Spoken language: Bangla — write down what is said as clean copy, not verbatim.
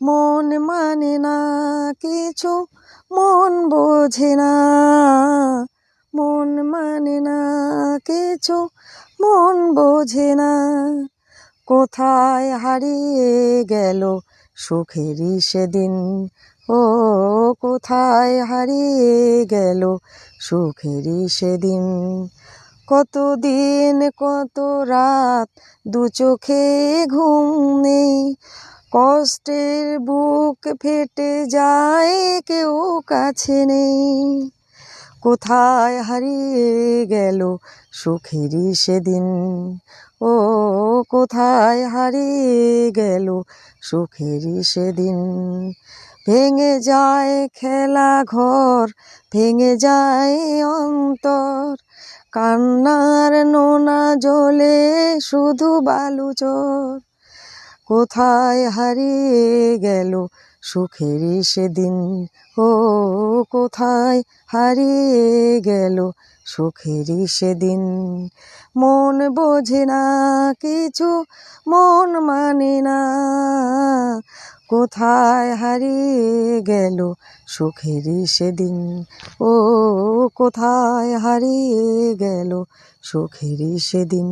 মন মানে না কিছু, মন বোঝে না, মন মানে না কিছু, মন বোঝে না। কোথায় হারিয়ে গেল সুখেরই সেদিন, ও কোথায় হারিয়ে গেল সুখেরই সেদিন। কতদিন কত রাত দু চোখে ঘুম নেই, কষ্টের বুক ফেটে যায় কেউ কাছে নেই। কোথায় হারিয়ে গেল সুখেরই সেদিন, ও কোথায় হারিয়ে গেল সুখেরই সেদিন। ভেঙে যায় খেলা ঘর, ভেঙে যায় অন্তর, কান্নার নোনা জলে শুধু বালুচর। কোথায় হারিয়ে গেল সুখেরই সেদিন, ও কোথায় হারিয়ে গেল সুখেরই সেদিন। মন বোঝে না কিছু, মন মানে না, কোথায় হারিয়ে গেল সুখেরই সেদিন, ও কোথায় হারিয়ে গেল সুখেরই সেদিন।